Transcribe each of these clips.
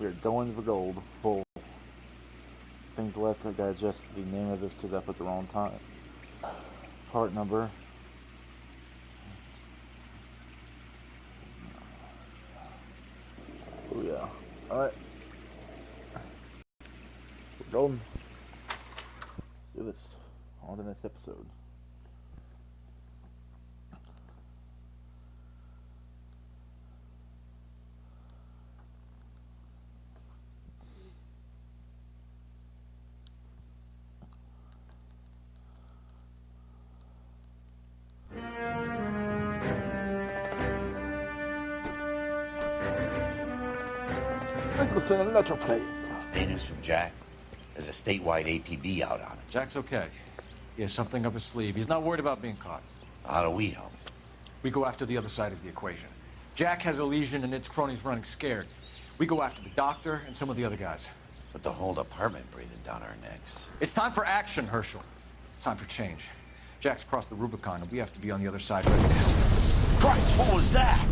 We are going for gold. Full. Things left. I gotta adjust the name of this because I put the wrong time. Part number. Oh yeah. Alright. We're golden. Let's do this. On to the next episode. Nicholson Electroplate. Any news from Jack? There's a statewide APB out on it. Jack's okay. He has something up his sleeve. He's not worried about being caught. How do we help? We go after the other side of the equation. Jack has a legion and its cronies running scared. We go after the doctor and some of the other guys. But the whole department breathing down our necks. It's time for action, Herschel. It's time for change. Jack's crossed the Rubicon, and we have to be on the other side right now. Christ, what was that?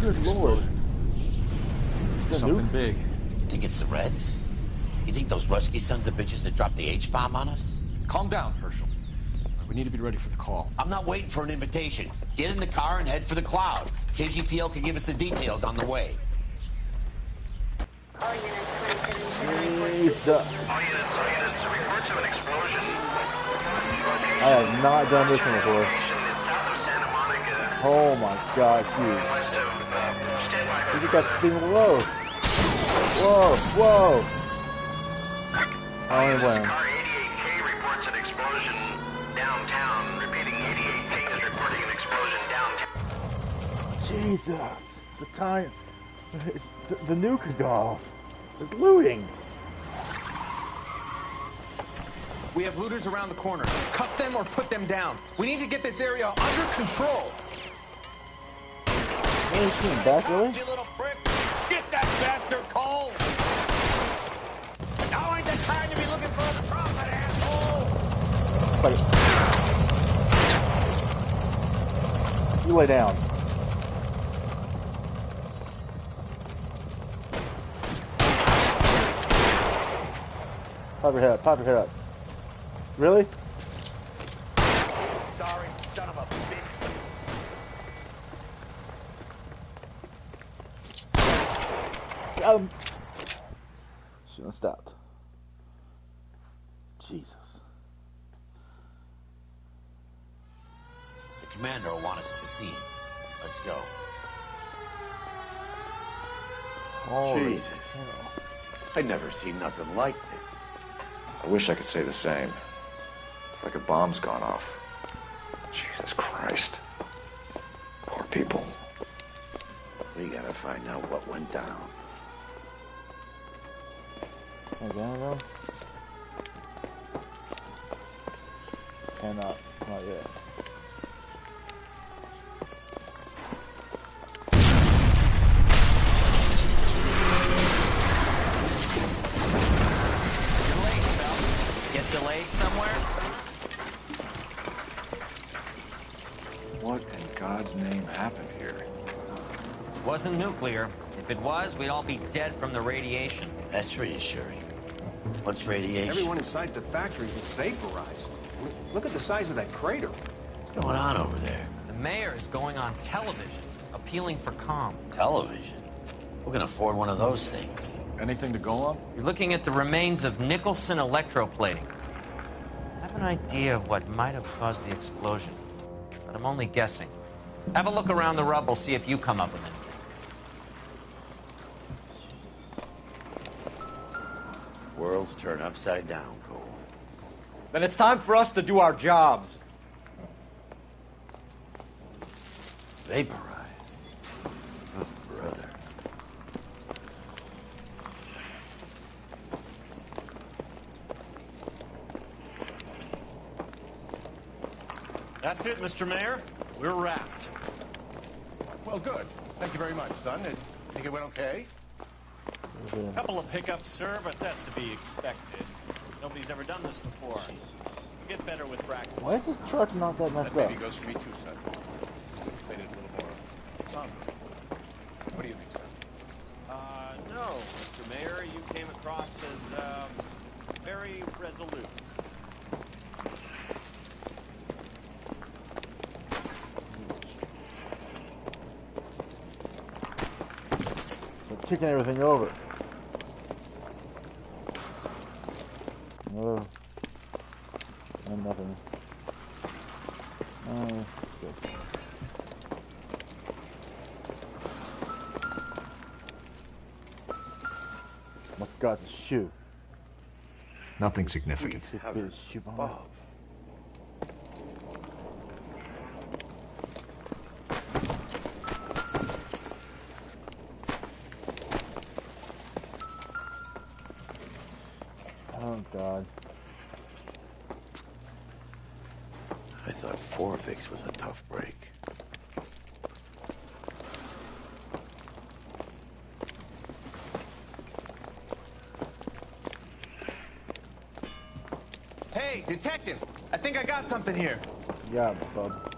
Good lord. Something big. You think it's the Reds? You think those Rusky sons of bitches that dropped the H-bomb on us? Calm down, Herschel. We need to be ready for the call. I'm not waiting for an invitation. Get in the car and head for the cloud. KGPL can give us the details on the way. All units, 27. Jesus. All units, reports of an explosion. I have not done this one before. It's south of Santa Monica. Oh my god, it's huge. West of, stand by for You got the thing low. Whoa, whoa. I only win. Car 88K reports an explosion downtown. Repeating, 88K is reporting an explosion downtown. Jesus. The time. The nuke has gone off. It's looting. We have looters around the corner. Cuff them or put them down. We need to get this area under control. Hey, he's coming back, really? You little prick! Get that bastard cold! Now ain't the time to be looking for the profit, asshole! You lay down. Pop your head up, pop your head up. Really? Sorry, son of a bitch. Got him. Shouldn't have stopped. Jesus. The commander will want us at the scene. Let's go. Holy Jesus. hell. I'd never seen nothing like this. I wish I could say the same. It's like a bomb's gone off. Jesus Christ. Poor people. We gotta find out what went down. Again, though? Cannot. Not yet. Delayed somewhere? What in God's name happened here? Wasn't nuclear. If it was, we'd all be dead from the radiation. That's reassuring. What's radiation? Everyone inside the factory was vaporized. Look at the size of that crater. What's going on over there? The mayor is going on television, appealing for calm. Television? Who can afford one of those things? Anything to go on? You're looking at the remains of Nicholson electroplating. I have an idea of what might have caused the explosion, but I'm only guessing. Have a look around the rubble, see if you come up with anything. Worlds turn upside down, Cole. Then it's time for us to do our jobs. Vaporized. Oh, brother. That's it, Mr. Mayor. We're wrapped. Well, good. Thank you very much, son. I think it went okay. Couple of hiccups, sir, but that's to be expected. Nobody's ever done this before. You get better with practice. Why is this truck not that messed That up? maybe goes for me too, son. Played it a little more somber. What do you think, son? No, Mr. Mayor. came across as very resolute. They're kicking everything over. No. And nothing. Good. Oh my God, it's a shoe. Nothing significant. It's a shoe bomb. Bob. Oh God. I thought Forfix was a tough break. Hey, detective! I think I got something here. Yeah, bub.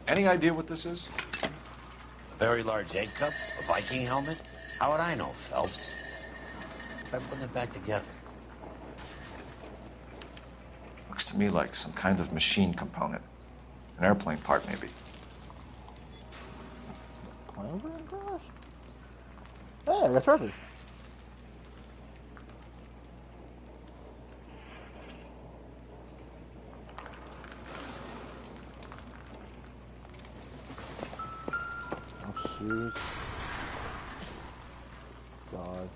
Any idea what this is? A very large egg cup? A Viking helmet? How would I know, Phelps? Try putting it back together. Looks to me like some kind of machine component. An airplane part, maybe. Plane crash? Hey, that's right. Oh, shoes. God.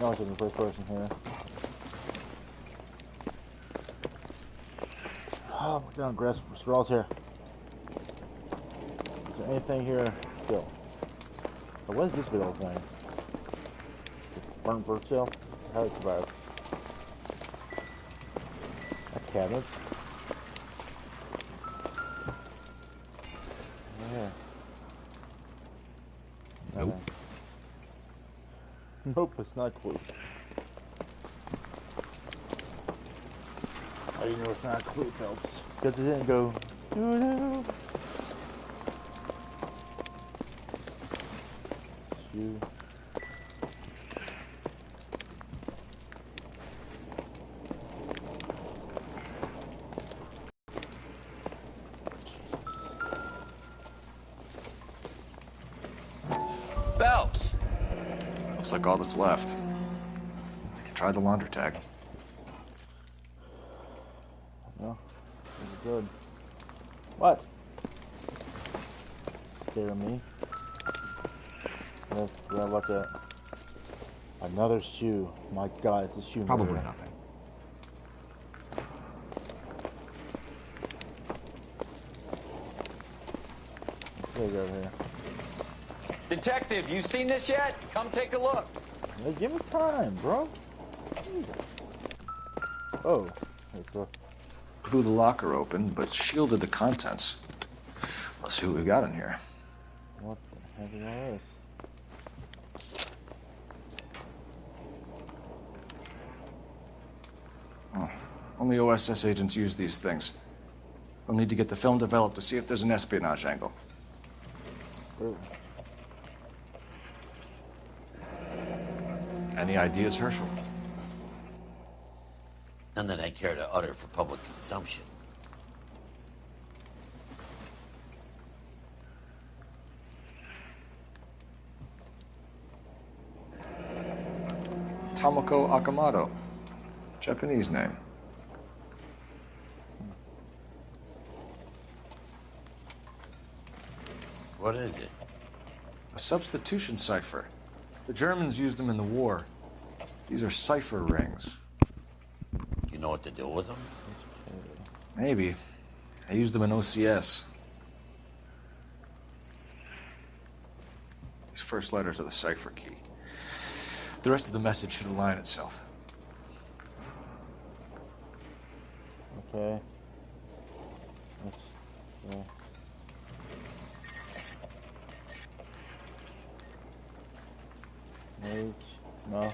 Now I'm taking the first person here. Oh my God, grass straws here. Is there anything here still? Oh, what is this big old thing? Burnt bird shell? How did it survive? A cabinet? Yeah. Nope. Nope, it's not clue. How do you know it's not a clue, Phelps? Because it didn't go doo-doo. Shoe. Phelps! Looks like all that's left. I can try the laundry tag. No, this is good. What? Stare at me. Let's look at another shoe. My God, it's a shoe. Probably murder. nothing. There you go here. Detective, you seen this yet? Come take a look. Hey, give me time, bro. Jesus. Oh, okay, so Blew the locker open, but shielded the contents. Let's see what we got in here. what the heck is all this? Oh, only OSS agents use these things. We'll need to get the film developed to see if there's an espionage angle. Ooh. Any ideas, Herschel? None that I care to utter for public consumption. Tomoko Akamoto. Japanese name. What is it? A substitution cipher. The Germans used them in the war. These are cipher rings. You know what to do with them? Maybe. I used them in OCS. These first letters are the cipher key. The rest of the message should align itself. Okay. Let's go. H. No.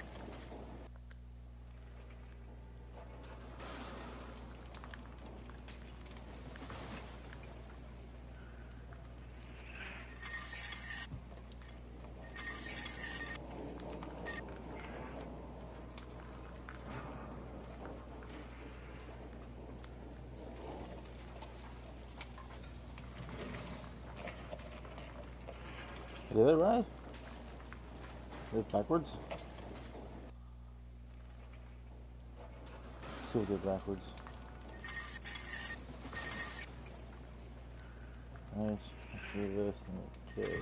I did it right? Did it backwards? Let's see if we did it backwards. Alright, let's do this and okay.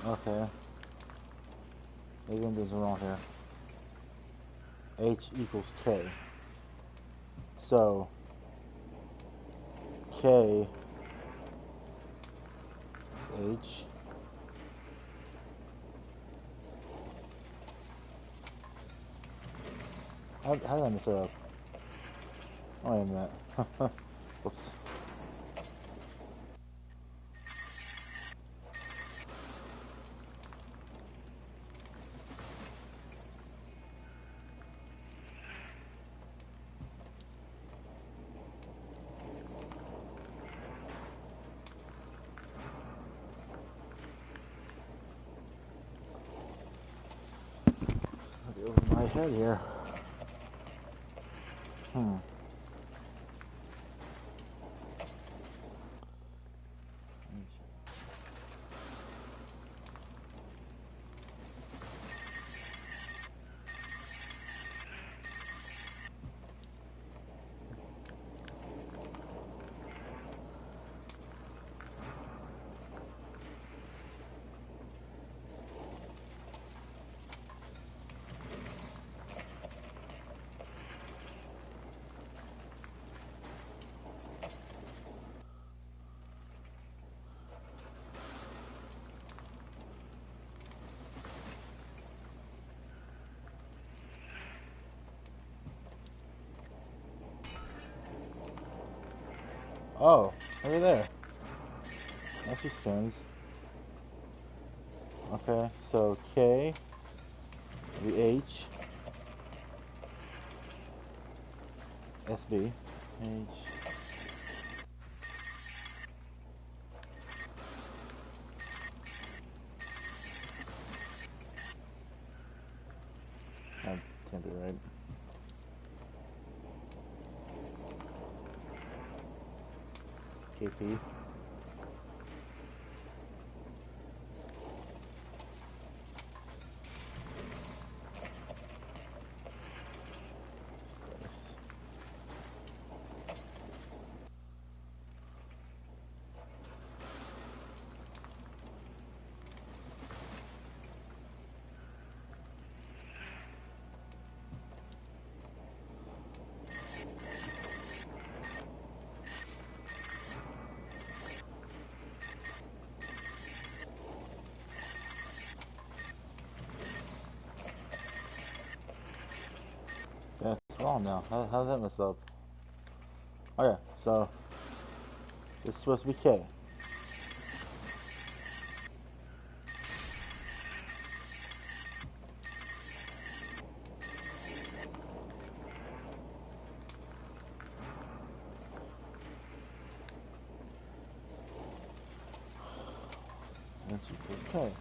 Okay. Maybe I'm doing something wrong here. H equals K. So K is H. How did I mess it up? Oh, wait a minute. Whoops. I'll get over my head here. Oh, over there. That just spins. Okay, so K, the H, SB, H. I can't do it right. KP. That's wrong now. How did that mess up? Okay, so it's supposed to be K. That's equals K.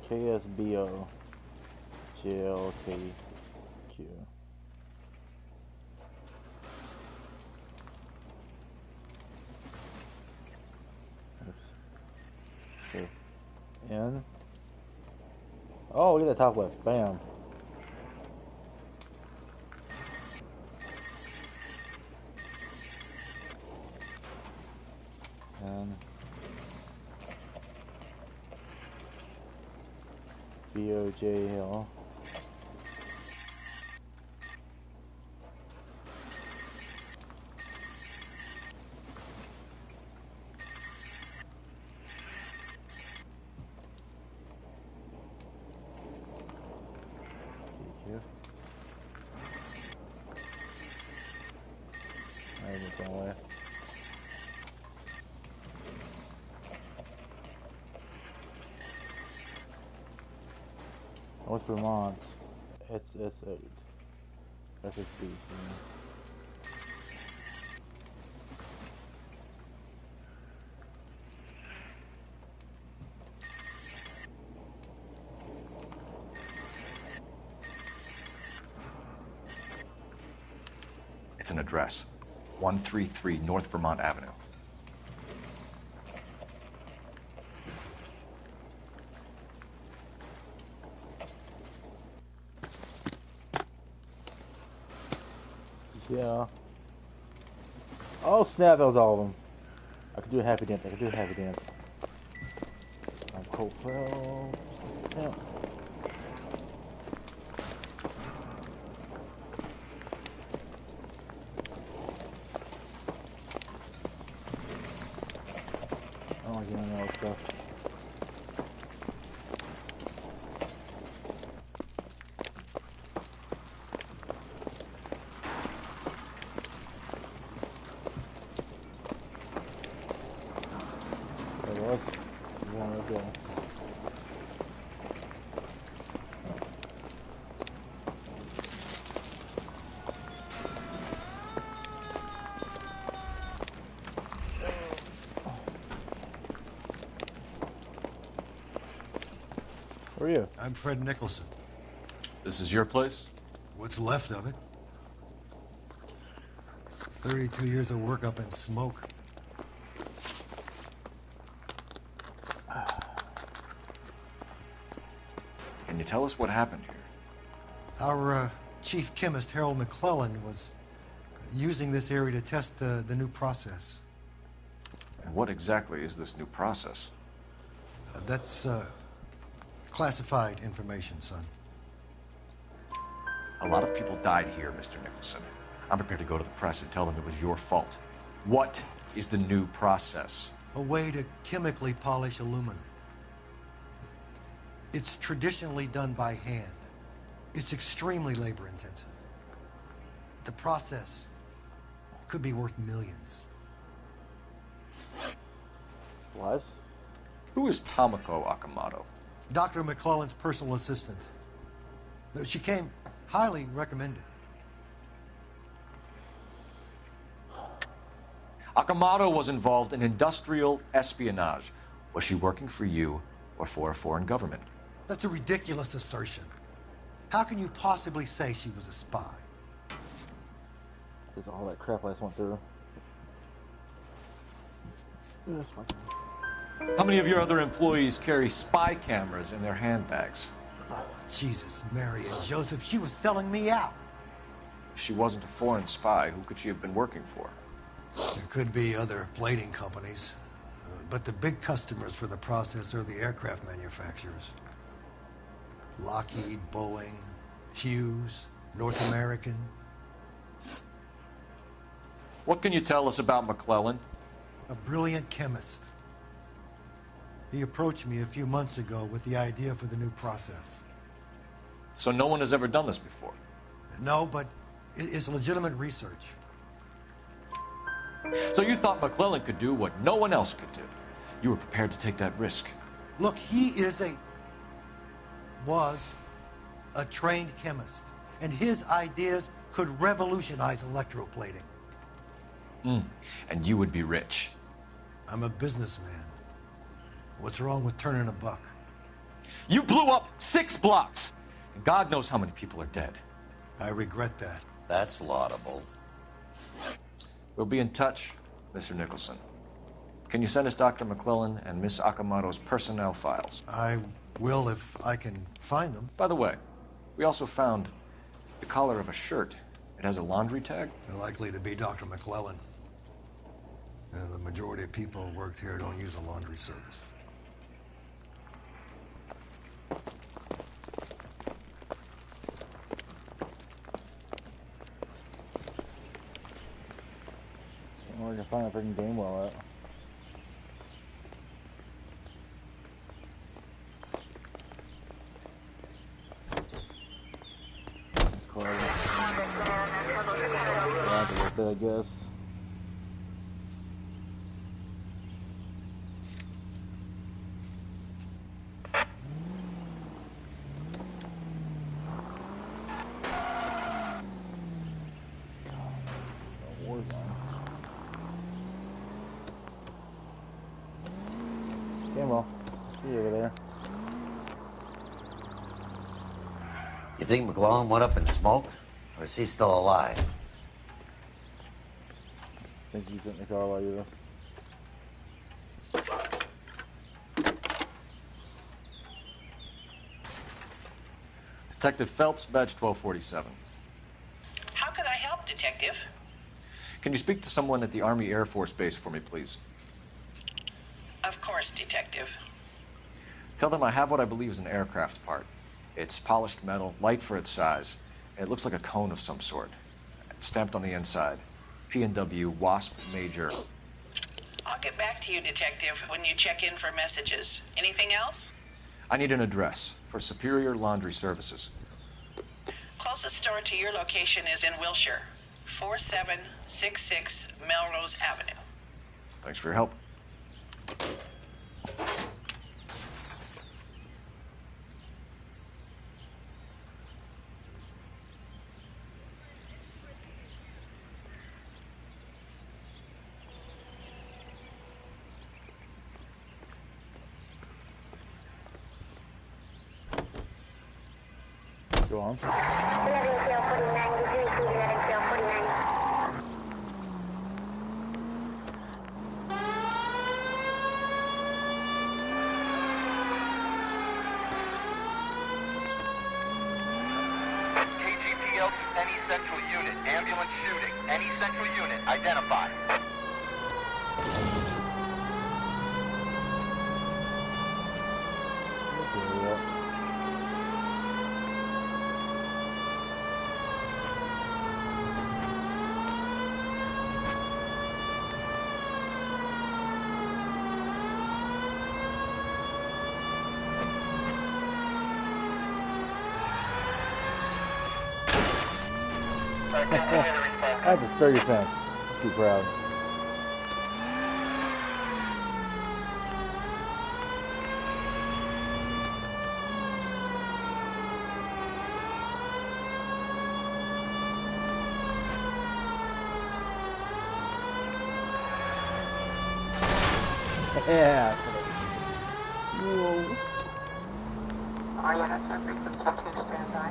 KSBO JLKQ. Oops. Okay. N. Oh, look at that top left. Bam. N. BOJL. KQ. I went the wrong way. What's Vermont? It's S8. SSB. an address. 133 North Vermont Avenue. Yeah. Oh snap, that was all of them. I could do a happy dance, I could do a happy dance. I'm cold. Well, yeah. Oh, yeah, I know stuff. There was one right there. Who are you? I'm Fred Nicholson. This is your place? What's left of it? 32 years of work up in smoke. Can you tell us what happened here? Our chief chemist, Harold McClellan, was using this area to test the new process. And what exactly is this new process? That's classified information, son. A lot of people died here, Mr. Nicholson. I'm prepared to go to the press and tell them it was your fault. What is the new process? A way to chemically polish aluminum. It's traditionally done by hand. It's extremely labor intensive. The process could be worth millions. Lives? Who is Tomoko Akamoto? Dr. McClellan's personal assistant. She came highly recommended. Akamoto was involved in industrial espionage. Was she working for you or for a foreign government? That's a ridiculous assertion. How can you possibly say she was a spy? There's all that crap I just went through. How many of your other employees carry spy cameras in their handbags? Oh, Jesus, Mary and Joseph, she was selling me out. If she wasn't a foreign spy, who could she have been working for? There could be other plating companies, but the big customers for the process are the aircraft manufacturers. Lockheed, Boeing, Hughes, North American. What can you tell us about McClellan? A brilliant chemist. He approached me a few months ago with the idea for the new process. So no one has ever done this before? No, but it's legitimate research. So you thought McClellan could do what no one else could do? You were prepared to take that risk? Look, he was a trained chemist, and his ideas could revolutionize electroplating. And you would be rich. I'm a businessman. What's wrong with turning a buck? You blew up 6 blocks! And God knows how many people are dead. I regret that. That's laudable. We'll be in touch, Mr. Nicholson. Can you send us Dr. McClellan and Miss Akamoto's personnel files? I will if I can find them. By the way, we also found the collar of a shirt. It has a laundry tag. They're likely to be Dr. McClellan. The majority of people who worked here don't use a laundry service. We're gonna find a freaking game well at. I guess. Game well. See you over there. You think McClellan went up in smoke? Or is he still alive? think you sit in the car while you do this. Detective Phelps, badge 1247. How could I help, Detective? Can you speak to someone at the Army Air Force Base for me, please? Of course, Detective. Tell them I have what I believe is an aircraft part. It's polished metal, light for its size, and it looks like a cone of some sort. It's stamped on the inside. P&W Wasp Major. I'll get back to you, Detective, when you check in for messages. Anything else? I need an address for Superior Laundry Services. Closest store to your location is in Wilshire, 4766 Melrose Avenue. Thanks for your help. Go on. KGPL to any central unit. Ambulance shooting. Any central unit. Identify. I had to spare your fence. Too proud. Yeah. Whoa. Are you at some frequency to stand by?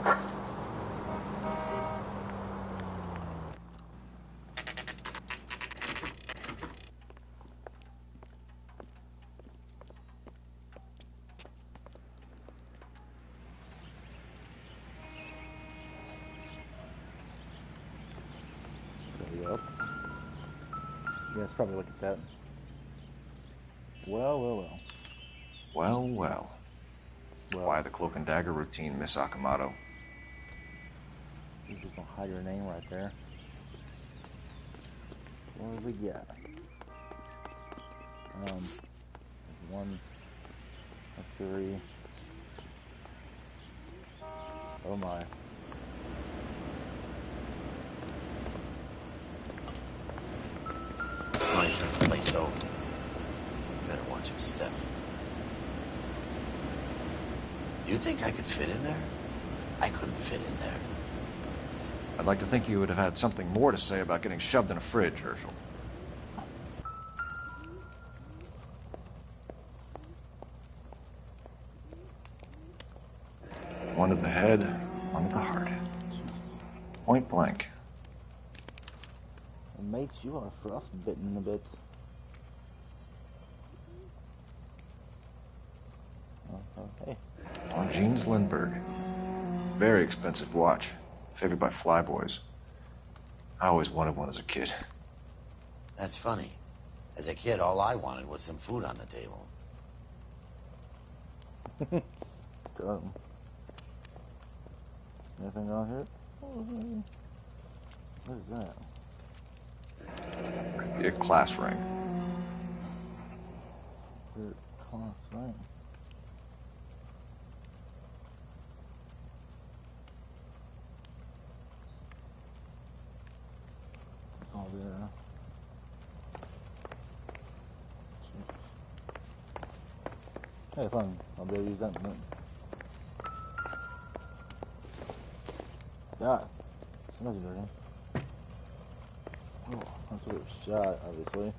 Yep. Yes, probably look at that. Well. Well. Why the cloak and dagger routine, Miss Akamoto? You're just gonna hide your name right there. What do we got? There's one. That's three. Oh my. Might turn the place over. Better watch your step. Do you think I could fit in there? I couldn't fit in there. I'd like to think you would have had something more to say about getting shoved in a fridge, Herschel. One to the head, one to the heart. Point blank. Mates, you are frostbitten a bit. Okay. On Jeans Lindbergh. Very expensive watch. Favored by flyboys. I always wanted one as a kid. That's funny. As a kid, all I wanted was some food on the table. Dumb. Anything on here? What is that? Could be a class ring. Class ring. It's all there. Hey, fun. I'll be able to use that. God. Somebody's dirty. Oh, that's a weird shot, obviously.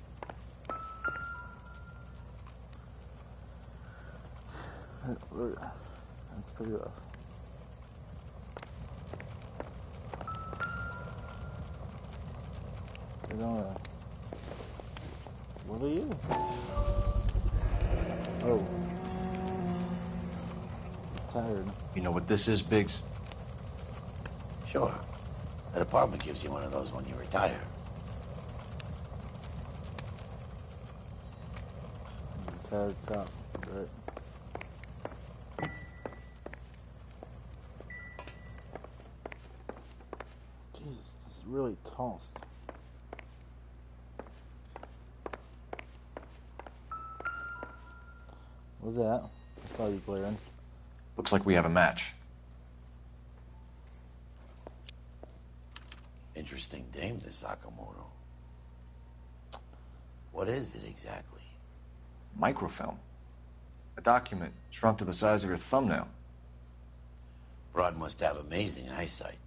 That's pretty rough. We're gonna What are you? Oh. Tired. You know what this is, Biggs? Sure. The department gives you one of those when you retire. Retired cop, right? Jesus, this is really tossed. What's that? I saw you glaring. Looks like we have a match. Interesting dame, this Sakamoto. What is it exactly? Microfilm. A document shrunk to the size of your thumbnail. Broad must have amazing eyesight.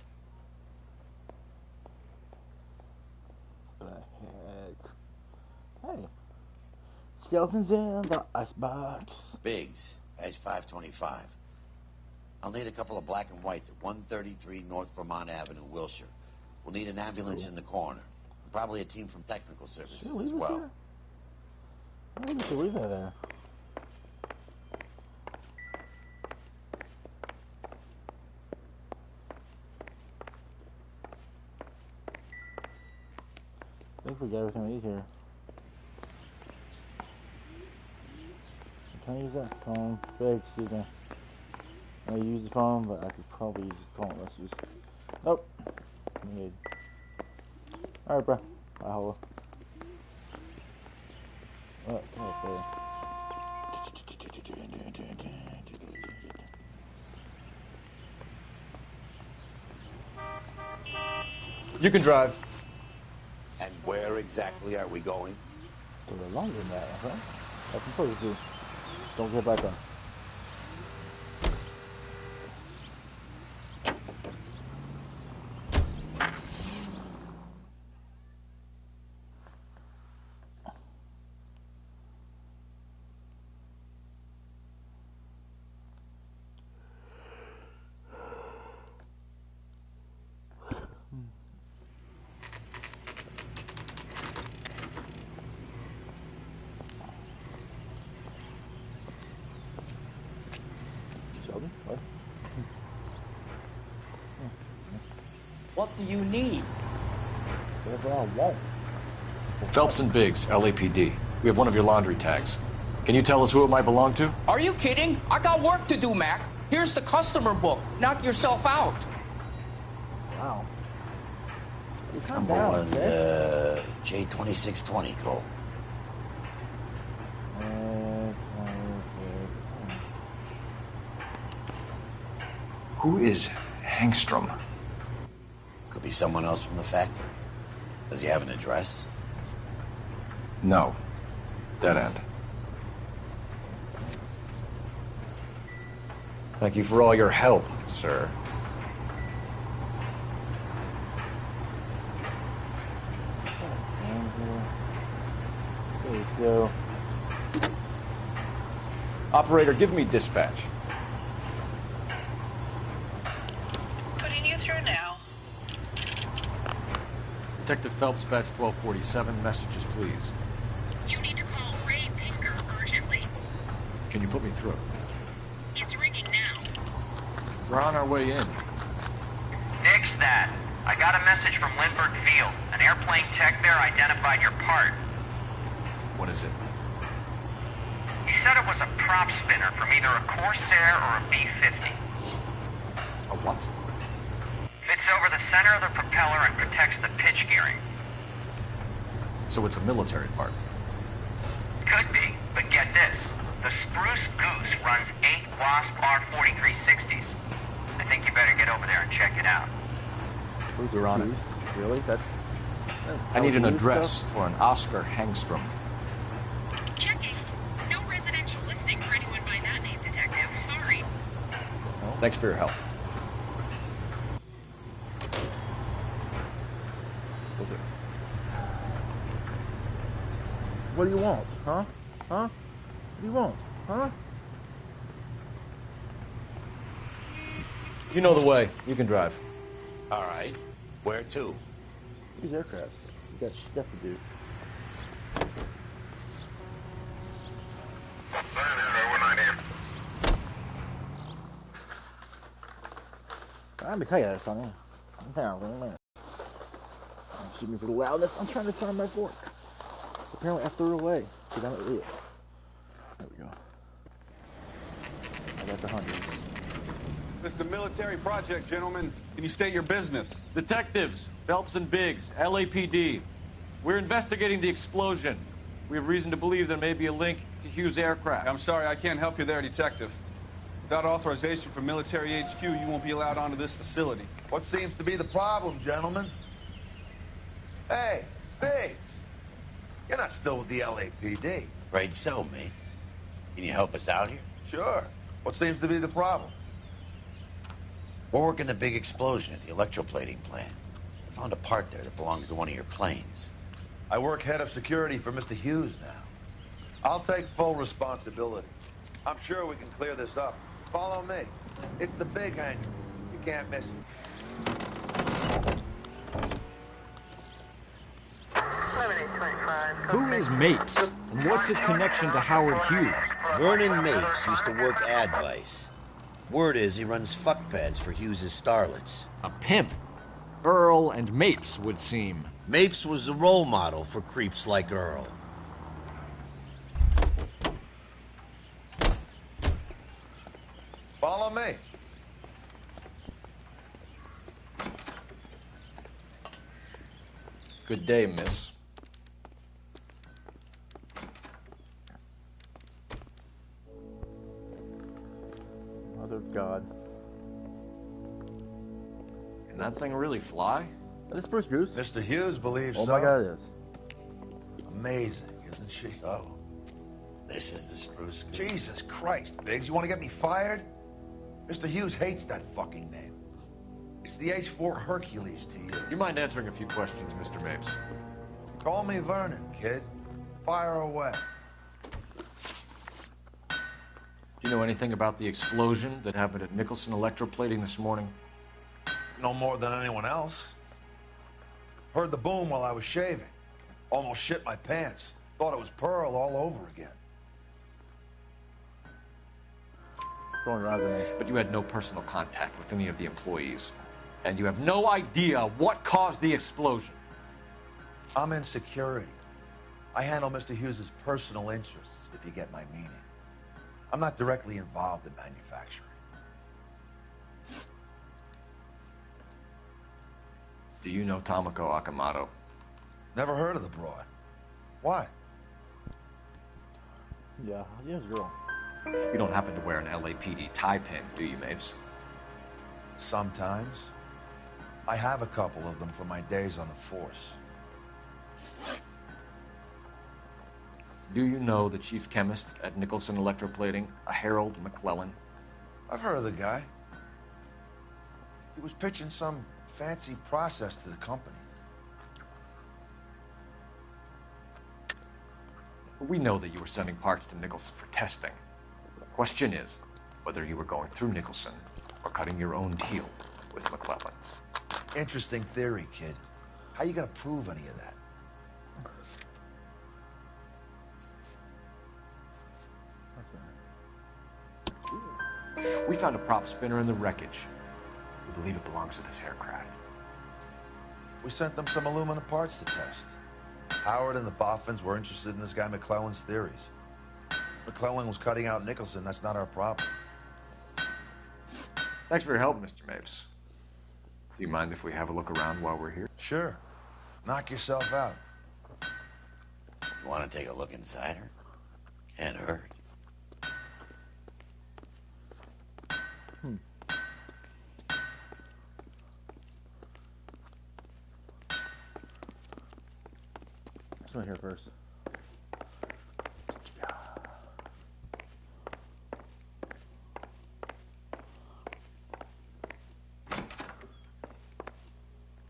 What the heck? Hey. Skeletons in the icebox. Biggs, edge 525. I'll need a couple of black and whites at 133 North Vermont Avenue, Wilshire. We'll need an ambulance in the corner. And probably a team from technical services as well. There? I think we should leave that there. I think we got everything we need here. Can I use that phone? Big, excuse me. I use the phone, but I could probably use the phone. Let's use. Nope. Good. Alright, bro. Bye, hello. Okay. You can drive. And where exactly are we going? To the longer than that, huh? That's supposed to do. Don't get back on. What do you need? Whatever I want. Phelps and Biggs, LAPD. We have one of your laundry tags. Can you tell us who it might belong to? Are you kidding? I got work to do, Mac. Here's the customer book. Knock yourself out. Wow. Number was J2620, Cole. Who is Hangstrom? Could be someone else from the factory. Does he have an address? No. Dead end. Thank you for all your help, sir. There you go. Operator, give me dispatch. Putting you through now. Detective Phelps, badge 1247. Messages, please. You need to call Ray Pinker urgently. Can you put me through? It's ringing now. We're on our way in. Nix that. I got a message from Lindbergh Field. An airplane tech there identified your part. What is it? He said it was a prop spinner from either a Corsair or a B-50. A what? Fits over the center of the propeller and protects the pitch gearing. So it's a military part. Could be, but get this. The Spruce Goose runs 8 Wasp R4360s. I think you better get over there and check it out. You're on it. Really? That's... I need an address for an Oscar Hangstrom. Checking. No residential listing for anyone by that name, Detective. Sorry. Thanks for your help. What do you want? Huh? Huh? What do you want? Huh? You know the way. You can drive. All right. Where to? These aircrafts. You got stuff to do. I'm gonna tell you something. Shoot me for the loudness. I'm trying to find my fork. Apparently I threw it away. There we go. I got the 100. This is a military project, gentlemen. Can you state your business? Detectives, Phelps and Biggs, LAPD. We're investigating the explosion. We have reason to believe there may be a link to Hughes' aircraft. I'm sorry, I can't help you there, Detective. Without authorization from military HQ, you won't be allowed onto this facility. What seems to be the problem, gentlemen? Hey, Biggs. You're not still with the LAPD. Afraid so, mates. Can you help us out here? Sure. What seems to be the problem? We're working the big explosion at the electroplating plant. I found a part there that belongs to one of your planes. I work head of security for Mr. Hughes now. I'll take full responsibility. I'm sure we can clear this up. Follow me. It's the big hangar. You can't miss it. Who is Mapes, and what's his connection to Howard Hughes? Vernon Mapes used to work Advice. Word is he runs fuck pads for Hughes' starlets. A pimp. Earl and Mapes would seem. Mapes was the role model for creeps like Earl. Follow me. Good day, miss. Mother of God. Can that thing really fly? That is Spruce Goose. Mr. Hughes believes so. Oh my God, it is. Amazing, isn't she? So, this is the Spruce Goose. Jesus Christ, Biggs, you want to get me fired? Mr. Hughes hates that fucking name. It's the H-4 Hercules to you. Do you mind answering a few questions, Mr. Mapes? Call me Vernon, kid. Fire away. Do you know anything about the explosion that happened at Nicholson Electroplating this morning? No more than anyone else. Heard the boom while I was shaving. Almost shit my pants. Thought it was Pearl all over again. But you had no personal contact with any of the employees. And you have no idea what caused the explosion. I'm in security. I handle Mr. Hughes' personal interests, if you get my meaning. I'm not directly involved in manufacturing. Do you know Tomoko Akamoto? Never heard of the broad. Why? Yeah, yes, girl. You don't happen to wear an LAPD tie pin, do you, Mapes? Sometimes. I have a couple of them from my days on the force. Do you know the chief chemist at Nicholson Electroplating, a Harold McClellan? I've heard of the guy. He was pitching some fancy process to the company. We know that you were sending parts to Nicholson for testing. The question is whether you were going through Nicholson or cutting your own deal with McClellan. Interesting theory, kid. How you gonna prove any of that? We found a prop spinner in the wreckage. We believe it belongs to this aircraft. We sent them some aluminum parts to test. Howard and the Boffins were interested in this guy McClellan's theories. McClellan was cutting out Nicholson. That's not our problem. Thanks for your help, Mr. Mapes. Do you mind if we have a look around while we're here? Sure. Knock yourself out. You want to take a look inside her? Can't hurt. This one here first.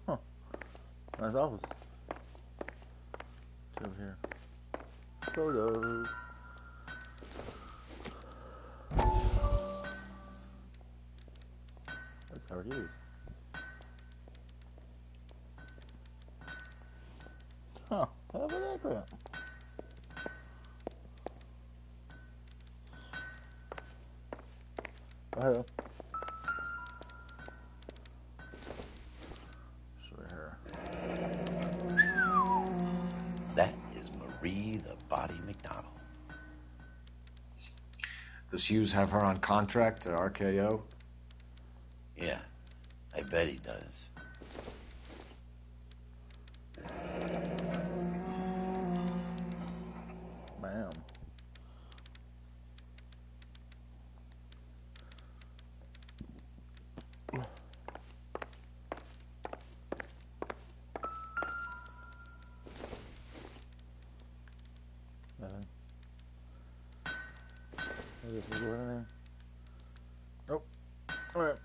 Huh. Nice office. It's over here. Photo. That's how it is. Huh. How about that crap? Hello. Does Hughes have her on contract to RKO? Yeah, I bet he does. Bam. Nothing. This is what I mean. Oh, alright.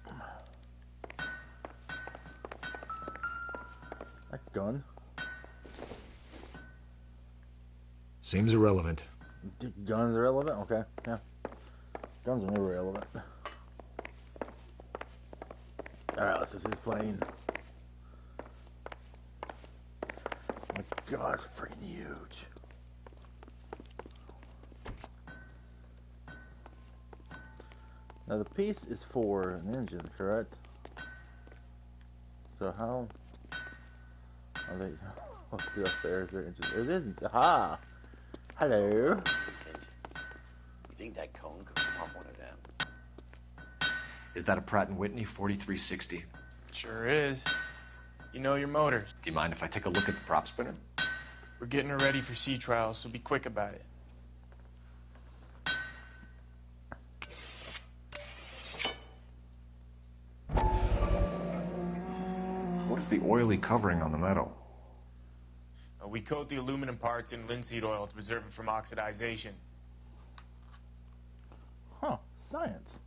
That gun. Seems irrelevant. Guns are irrelevant? Okay, yeah. Guns are never irrelevant. Alright, let's just see this plane. Oh my god, it's freaking huge. Now the piece is for an engine, correct? So how are they up there? It isn't. Aha! Hello. You think that cone could come off one of them? Is that a Pratt & Whitney 4360? Sure is. You know your motors. Do you mind if I take a look at the prop spinner? We're getting her ready for sea trials, so be quick about it. What is the oily covering on the metal? We coat the aluminum parts in linseed oil to preserve it from oxidization. Huh, science.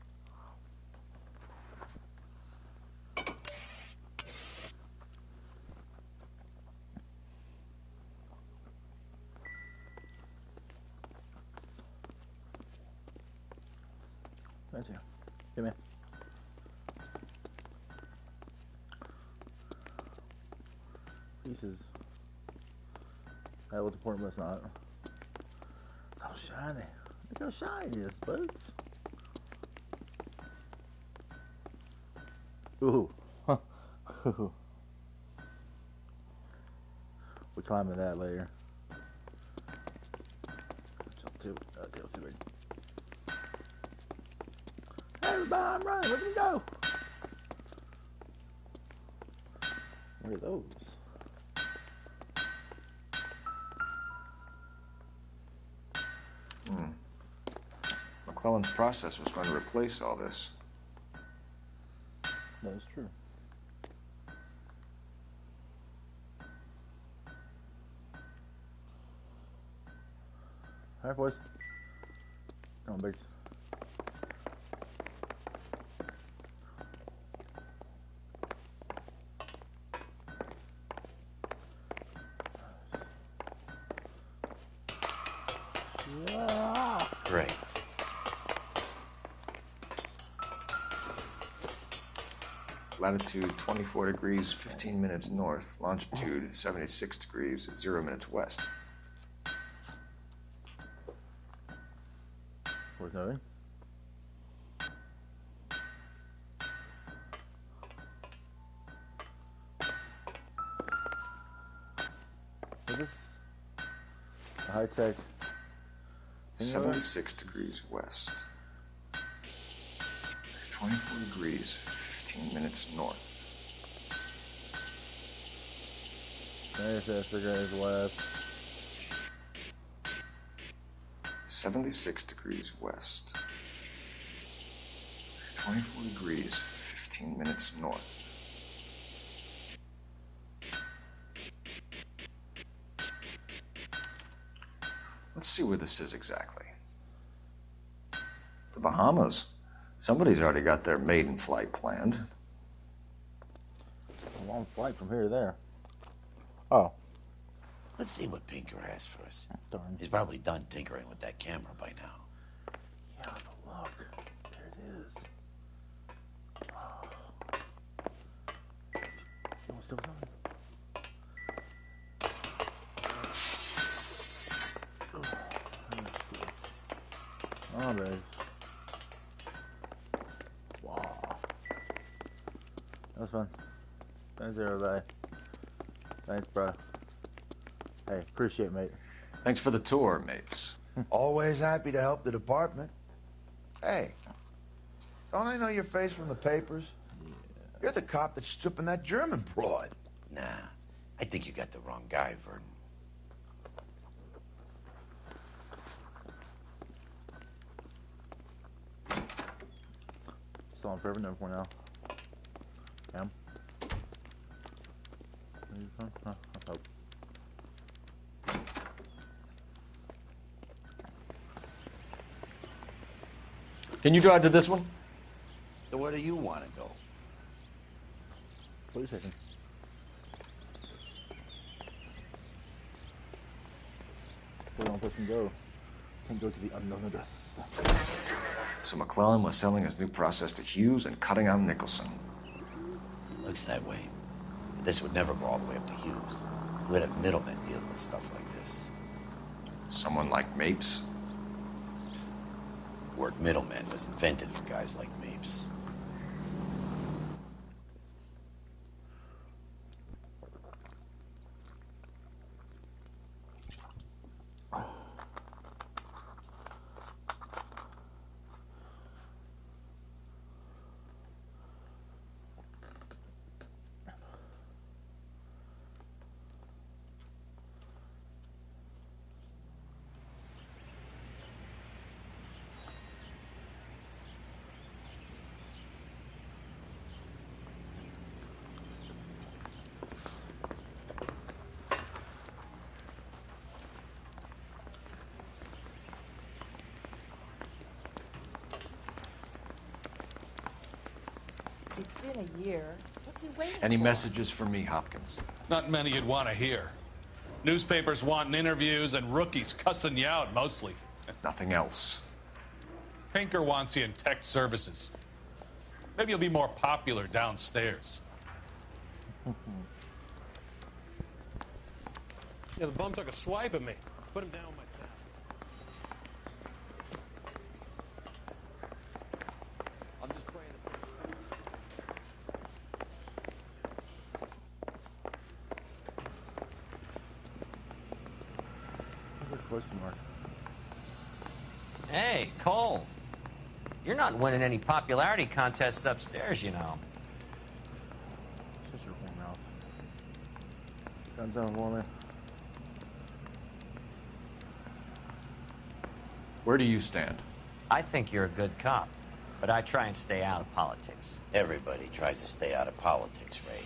Right here. Come here. Pieces. That was important, but it's not. It's all shiny. Look how shiny it is, folks. Ooh. Ooh. We're climbing that later. Jump to it. Okay, let's see. Everybody, I'm running. Look at me go. What are those? McClellan's process was going to replace all this. That is true. All right, boys. Come on, Biggs. Yeah. Great. Latitude 24 degrees, 15 minutes north. Longitude 76 degrees, 0 minutes west. Worth noting. Is this a high-tech? 76 degrees west. 24 degrees, 15 minutes north. 96 degrees west. 76 degrees west. 24 degrees, 15 minutes north. Let's see where this is exactly. The Bahamas. Somebody's already got their maiden flight planned. A long flight from here to there. Oh. Let's see what Pinker has for us. Darn. He's probably done tinkering with that camera by now. Yeah, but look. There it is. Oh. You want still something? Oh, babe. Wow. That was fun. Thanks, everybody. Thanks, bro. Hey, appreciate it, mate. Thanks for the tour, mates. Always happy to help the department. Hey, don't I know your face from the papers? You're the cop that's stripping that German broad. Nah, I think you got the wrong guy, Vernon. Still on forever, never for now. Damn. Huh, let's hope. Can you drive to this one? So where do you want to go? Police station. Where the only place can go. Can't go to the unknown address. So McClellan was selling his new process to Hughes and cutting out Nicholson. Looks that way. But this would never go all the way up to Hughes. You would have middlemen dealing with stuff like this. Someone like Mapes? The word middleman was invented for guys like Mapes. It's been a year. What's he waiting Any for? messages for me, Hopkins? Not many you'd want to hear. Newspapers wanting interviews and rookies cussing you out, mostly. Nothing else. Pinker wants you in tech services. Maybe you'll be more popular downstairs. Yeah, the bum took a swipe at me. Put him down with my sack. I'm just praying that What's a question mark? Hey, Cole. You're not winning any popularity contests upstairs, you know. Shut your whole mouth. Guns down for me. Where do you stand? I think you're a good cop, but I try and stay out of politics. Everybody tries to stay out of politics, Ray.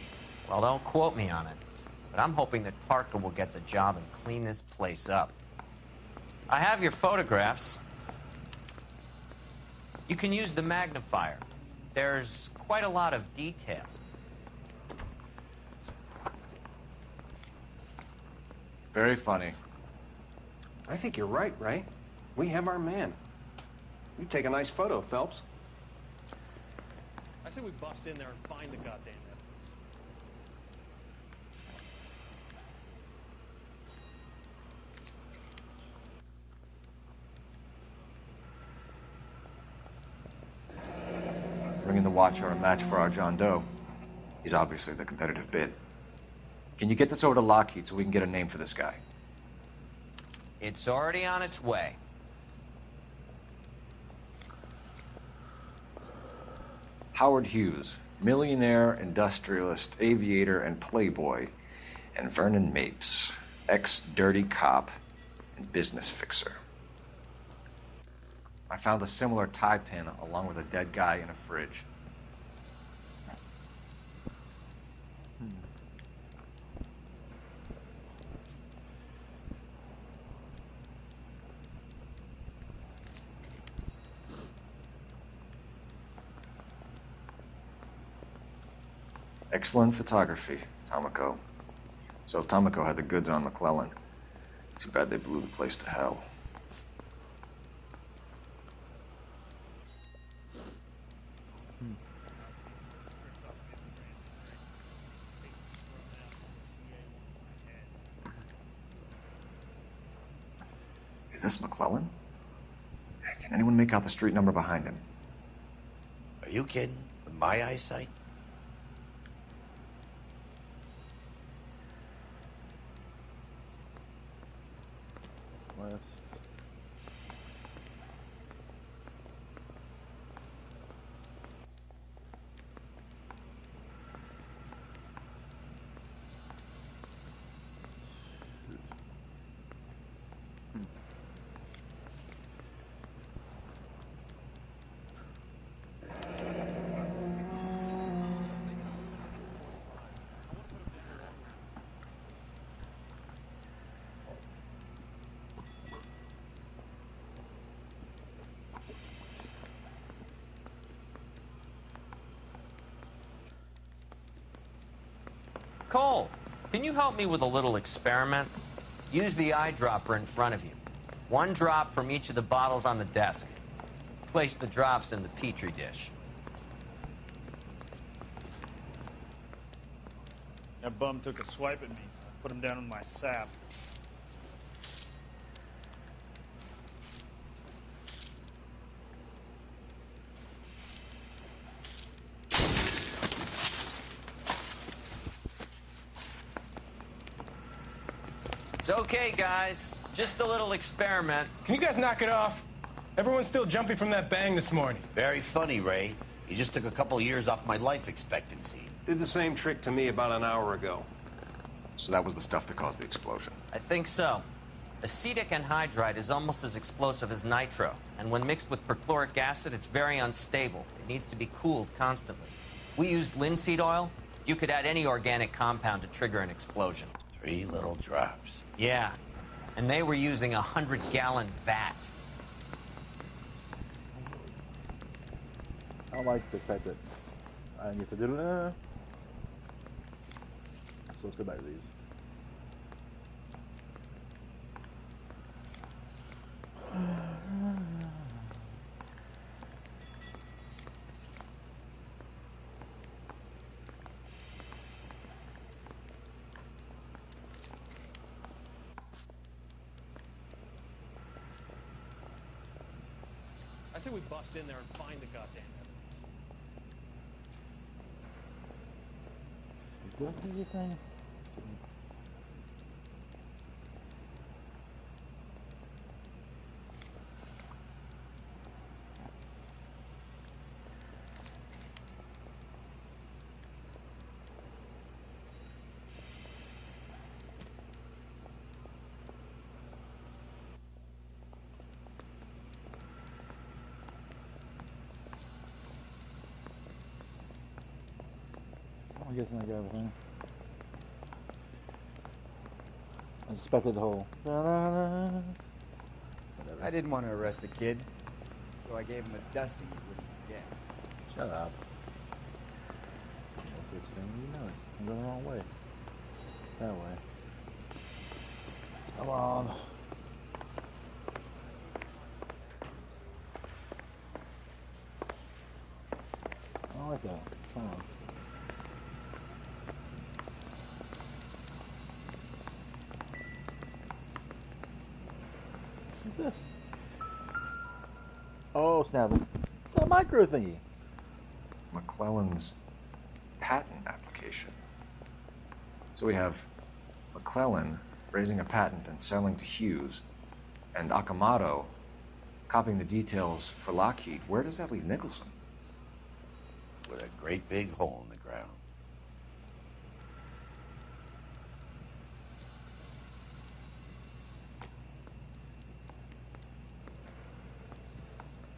Well, don't quote me on it, but I'm hoping that Parker will get the job and clean this place up. I have your photographs. You can use the magnifier. There's quite a lot of detail. Very funny. I think you're right, Ray. We have our man. You take a nice photo, Phelps. I say we bust in there and find the goddamn evidence. Bringing the Watcher a match for our John Doe. He's obviously the competitive bid. Can you get this over to Lockheed so we can get a name for this guy? It's already on its way. Howard Hughes, millionaire, industrialist, aviator, and playboy, and Vernon Mapes, ex-dirty cop and business fixer. I found a similar tie pin along with a dead guy in a fridge. Excellent photography, Tomoko. So Tomoko had the goods on McClellan. Too bad they blew the place to hell. Is this McClellan? Can anyone make out the street number behind him? Are you kidding? With my eyesight? West. Cole, can you help me with a little experiment? Use the eyedropper in front of you. One drop from each of the bottles on the desk. Place the drops in the Petri dish. That bum took a swipe at me. I put him down in my sap. It's okay, guys. Just a little experiment. Can you guys knock it off? Everyone's still jumping from that bang this morning. Very funny, Ray. You just took a couple years off my life expectancy. Did the same trick to me about an hour ago. So that was the stuff that caused the explosion. I think so. Acetic anhydride is almost as explosive as nitro, and when mixed with perchloric acid, it's very unstable. It needs to be cooled constantly. We used linseed oil. You could add any organic compound to trigger an explosion. 3 little drops. Yeah, and they were using a 100-gallon vat. I don't like the fact that I need to do it. So let's go back to these. I say we bust in there and find the goddamn evidence. Did I do anything? I'm guessing I got everything. I suspected the whole. I didn't want to arrest the kid, so I gave him a dusting he wouldn't forget. Shut up. What's this thing? You know it. I'm going the wrong way. That way. Come on. I don't like that. Come on. What's this? Oh, snap. It's a micro thingy. McClellan's patent application. So we have McClellan raising a patent and selling to Hughes, and Akamoto copying the details for Lockheed. Where does that leave Nicholson? With a great big hole in the ground.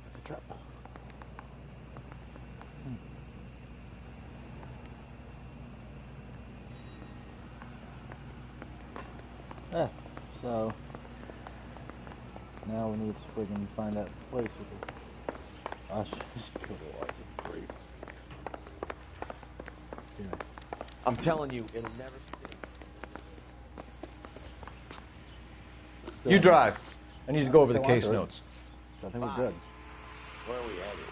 It's a trap. So now we need to friggin' find that place with the. I should just kill the lights. It's great. Yeah. I'm telling you, it'll never stick. So, You drive. I need to go over the case notes. So I think we're good. Where are we headed?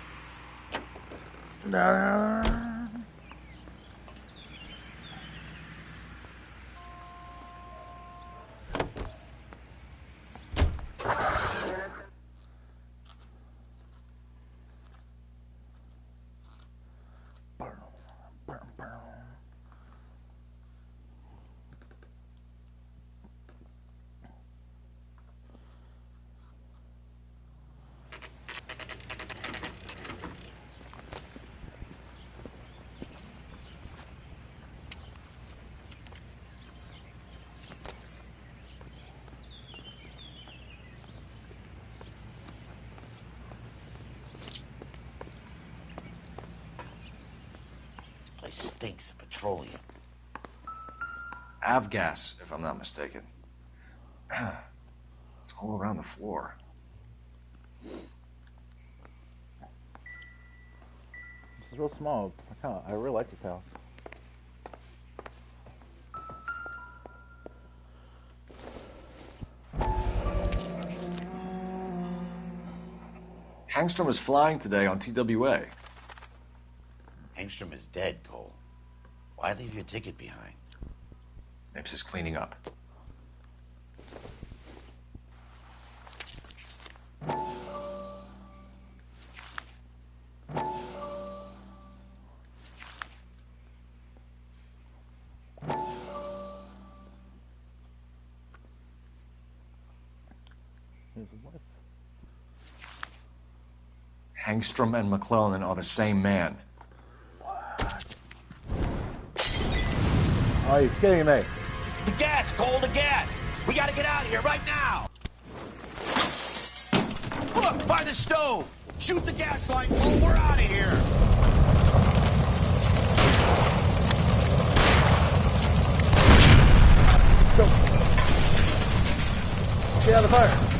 Place stinks of petroleum. Avgas, if I'm not mistaken. It's all around the floor. This is real small. I really like this house. Hangstrom is flying today on TWA. Hangstrom is dead, Cole. Why leave your ticket behind? Mapes is cleaning up. Hangstrom and McClellan are the same man. Are you kidding me? The gas, Cole, the gas! We gotta get out of here right now! Look, by the stove! Shoot the gas line, Cole, we're out of here! Go! Get out of the fire!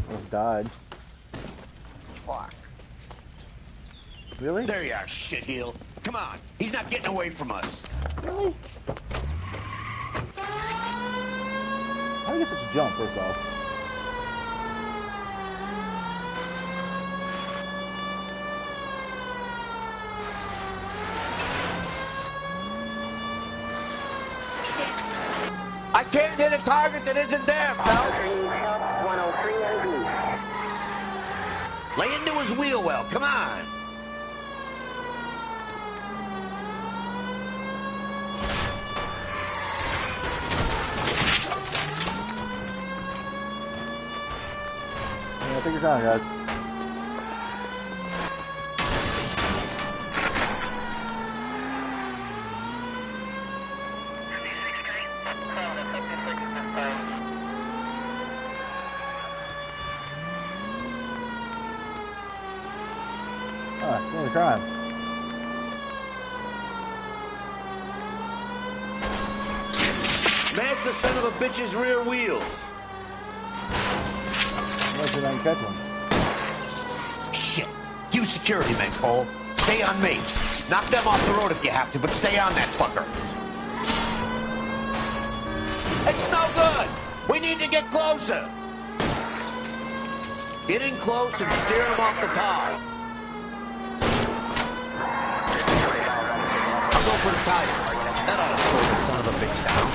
Almost died. Fuck. Really? There you are, shitheel. Come on, he's not getting away from us. Really? How do you get such a jump, first off? I can't hit a target that isn't there, pal. Lay into his wheel well, come on. Yeah, take your time, guys. Ah, it's only crime. Smash the son of a bitch's rear wheels. Unless you don't catch one. Shit. You security men, Cole. Stay on mates. Knock them off the road if you have to, but stay on that fucker. It's no good. We need to get closer. Get in close and steer him off the tar. I'll go for the tire. That ought to slow the son of a bitch down.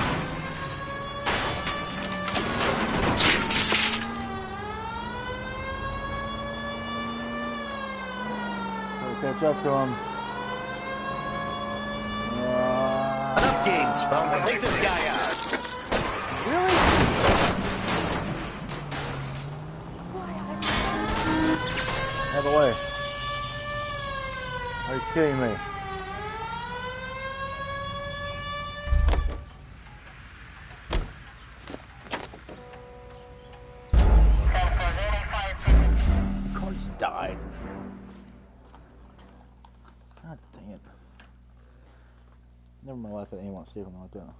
Catch up to him. Enough games, folks. Take this guy out. Really? Out of the way. Are you kidding me? The car just died. God dang it. Never in my life had anyone save him like that.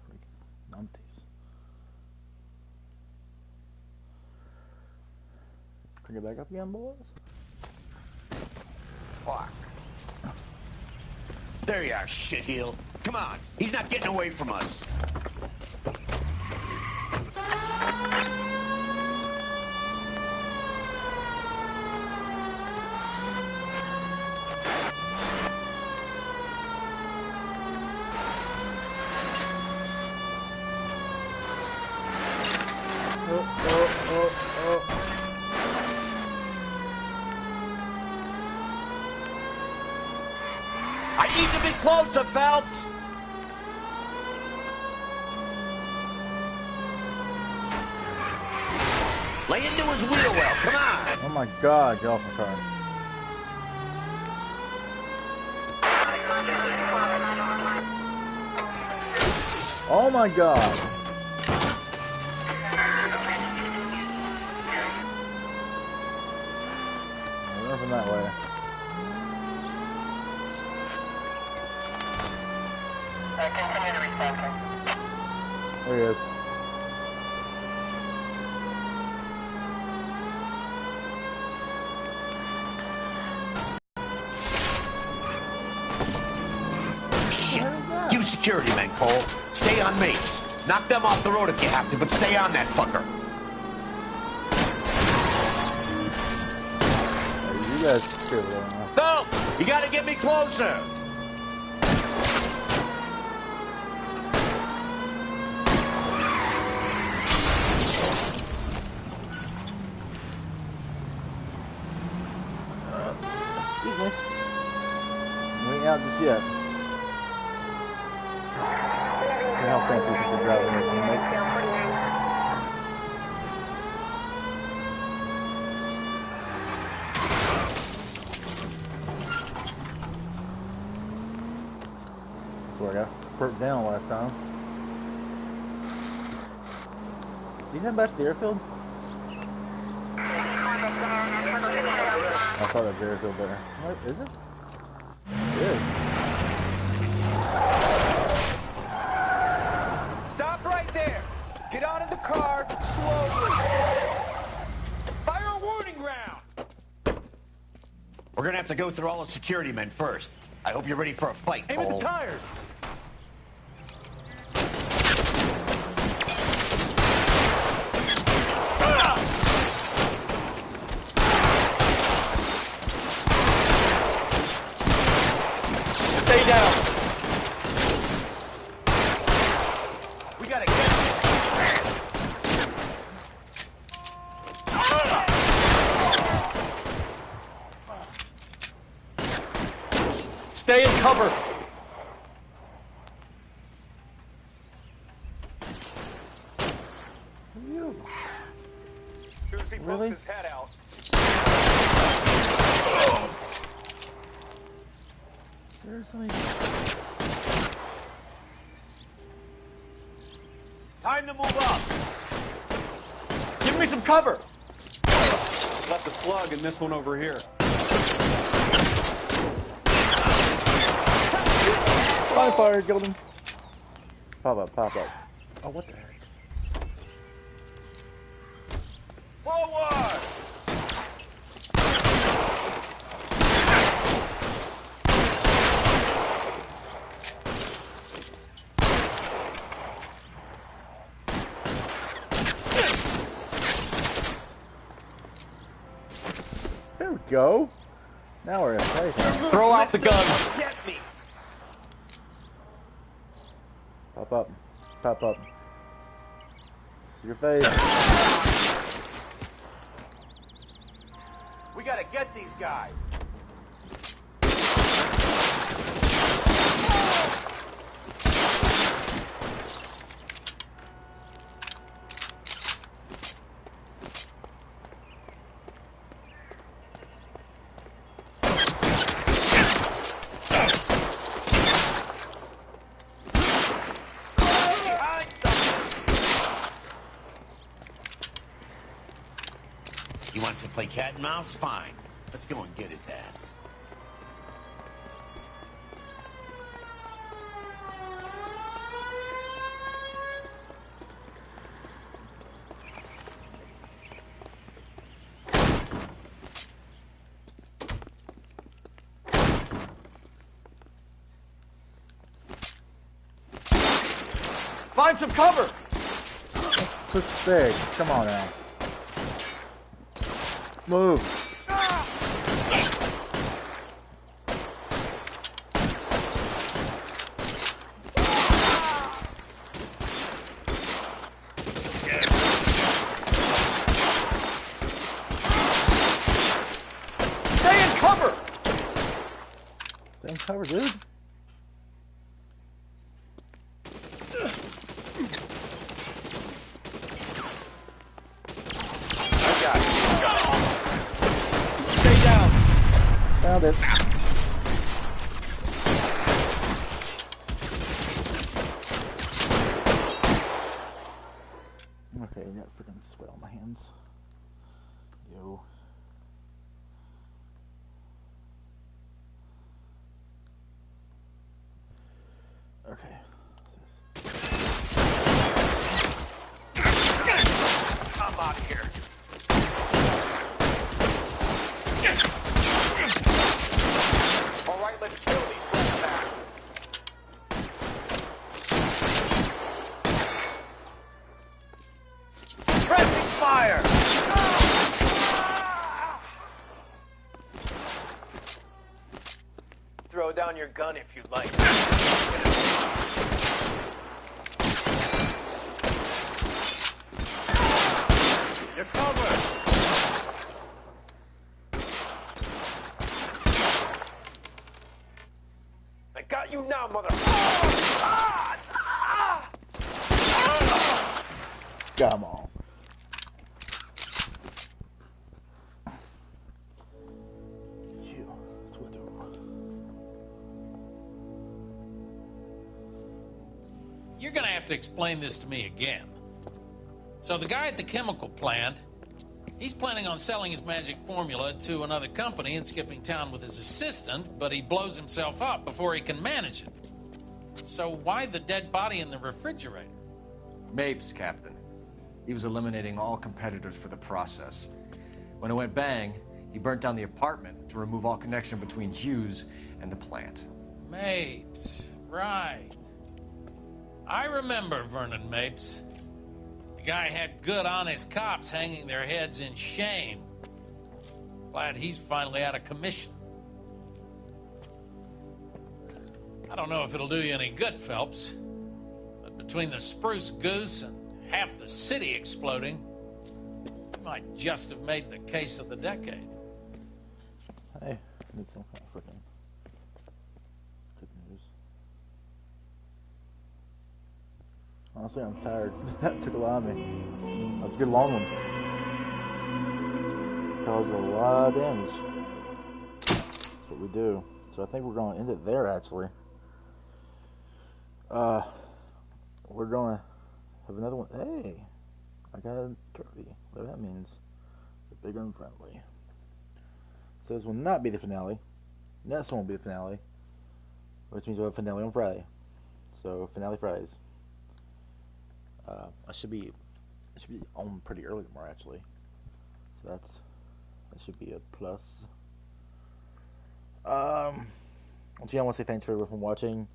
Freaking numpties. Bring it back up again, boys. Fuck. There you are, shitheel. Come on. He's not getting away from us. I need to be closer, Phelps. Lay into his wheel well, come on. Oh my god, get off my car. Oh my god. I'll run from that way. There he is. security men, Cole. Stay on Mapes. Knock them off the road if you have to, but stay on that fucker. You guys chill there now. No! You gotta get me closer! Excuse me. We ain't out just yet. How fancy you think you're driving here, mate? That's where I got perked down last time. Is he heading back to the airfield? I thought that was the airfield there. What, is it? It is. Stop right there. Get out of the car slowly. Fire a warning round. We're gonna have to go through all the security men first. I hope you're ready for a fight, Aim at Cole. the tires. Stay down. We gotta get Stay in cover. Soon as he pokes his head out. Seriously? Time to move up. Give me some cover. Left a slug in this one over here. Fire, killed him. Pop up, pop up. Oh, what the heck? Forward. There we go. Now we're in place. Throw out the gun. Get me. Pop up. Pop up. See your face. We gotta get these guys. He wants to play cat and mouse? Fine. Let's go and get his ass. Find some cover. Push big. Come on now. Move. Stay in cover. Stay in cover, dude. Found it. Okay, I got freaking sweat on my hands. Yo. Okay. I'm out of here. All right, let's kill these red bastards. down your gun if you like. You're covered. I got you now, mother. Come on. You're gonna have to explain this to me again. So the guy at the chemical plant, he's planning on selling his magic formula to another company and skipping town with his assistant, but he blows himself up before he can manage it. So why the dead body in the refrigerator? Mapes, Captain. He was eliminating all competitors for the process. When it went bang, he burnt down the apartment to remove all connection between Hughes and the plant. Mapes, right. I remember Vernon Mapes. The guy had good, honest cops hanging their heads in shame. Glad he's finally out of commission. I don't know if it'll do you any good, Phelps, but between the Spruce Goose and half the city exploding, you might just have made the case of the decade. Hey, I need some kind of freaking good news. Honestly, I'm tired. That took a lot of me. That's a good long one. Caused a lot of damage. That's what we do. So I think we're going to end it there, actually. We're going to have another one. Hey, I got a trophy. Whatever that means. The big unfriendly. So this will not be the finale. Next one will be the finale. Which means we'll have a finale on Friday. So, finale Fridays. I should be on pretty early tomorrow, actually. So that should be a plus. Once again, I want to say thanks for everyone for watching.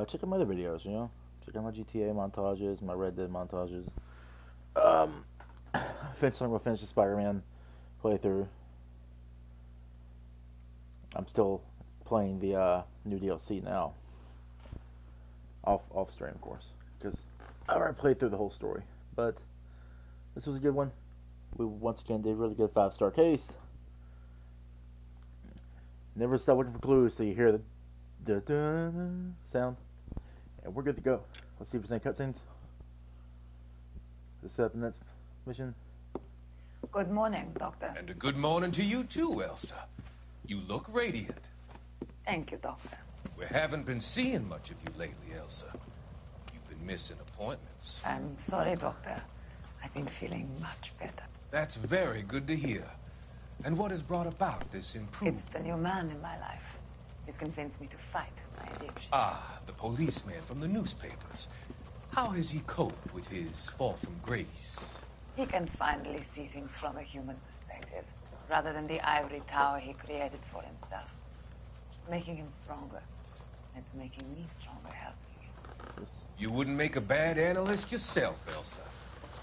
Check out my other videos, you know. Check out my GTA montages, my Red Dead montages. I'm going to finish the Spider-Man playthrough. I'm still playing the new DLC now. Off stream, of course, because I already played through the whole story. But this was a good one. We once again did a really good 5-star case. Never stop looking for clues till you hear the da-da-da sound. And we're good to go. Let's see if there's any cutscenes. Let's set up the next mission. Good morning, Doctor. And a good morning to you too, Elsa. You look radiant. Thank you, Doctor. We haven't been seeing much of you lately, Elsa. You've been missing appointments. I'm sorry, Doctor. I've been feeling much better. That's very good to hear. And what has brought about this improvement? It's the new man in my life. He's convinced me to fight my addiction. Ah, the policeman from the newspapers. How has he coped with his fall from grace? He can finally see things from a human perspective, rather than the ivory tower he created for himself. It's making him stronger. It's making me stronger helping him. You wouldn't make a bad analyst yourself, Elsa.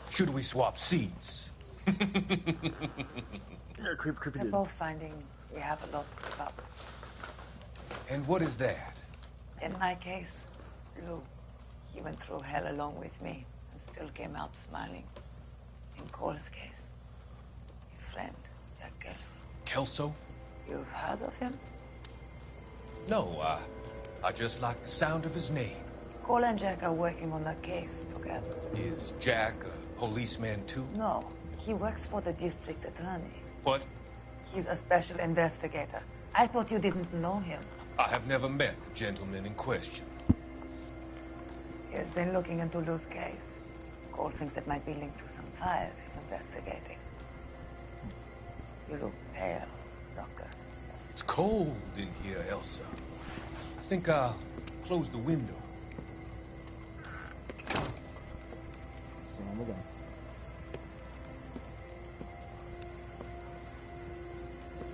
Should we swap seats? We're both finding we have a lot to give up. And what is that? In my case, Lou, he went through hell along with me and still came out smiling. In Cole's case, his friend, Jack Kelso. Kelso? You've heard of him? No, I just like the sound of his name. Cole and Jack are working on a case together. Is Jack a policeman too? No, he works for the district attorney. What? He's a special investigator. I thought you didn't know him. I have never met the gentleman in question. He has been looking into Lou's case. Cole thinks it might be linked to some fires he's investigating. You look pale, Doctor. It's cold in here, Elsa. I think I'll close the window.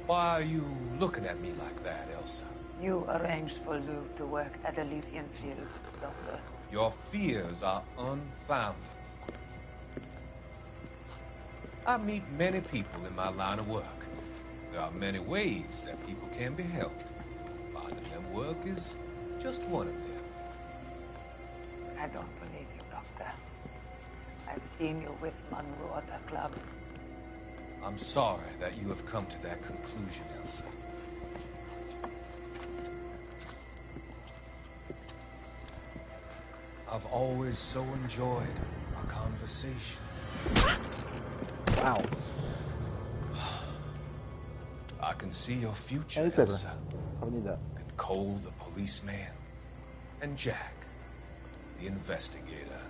Why are you looking at me like that, Elsa? You arranged for Lou to work at Elysian Fields, Doctor. Your fears are unfounded. I meet many people in my line of work. There are many ways that people can be helped. Finding them work is just one of them. I don't believe you, Doctor. I've seen you with Monroe at the club. I'm sorry that you have come to that conclusion, Elsa. I've always so enjoyed our conversation. Wow. I can see your future, Newspaper. Elsa. Probably need that. And Cole, the policeman. And Jack, the investigator.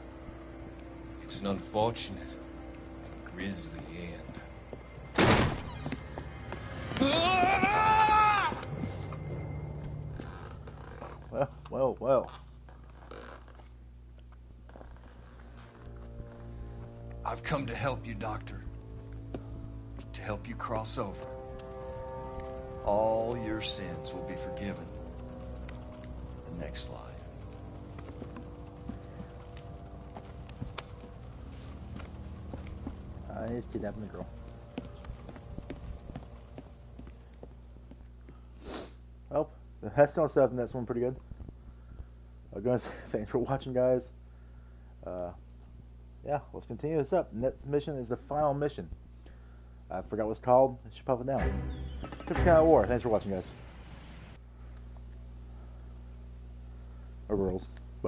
It's an unfortunate and grisly end. Well. I've come to help you, Doctor. To help you cross over. All your sins will be forgiven. The next life. He's kidnapping the girl. Well, that's no stuff, and that's one pretty good. Guys, thanks for watching, guys. Yeah, let's continue this up. Next mission is the final mission. I forgot what it's called. I should pop it down. Different kind of war. Thanks for watching, guys. Or girls.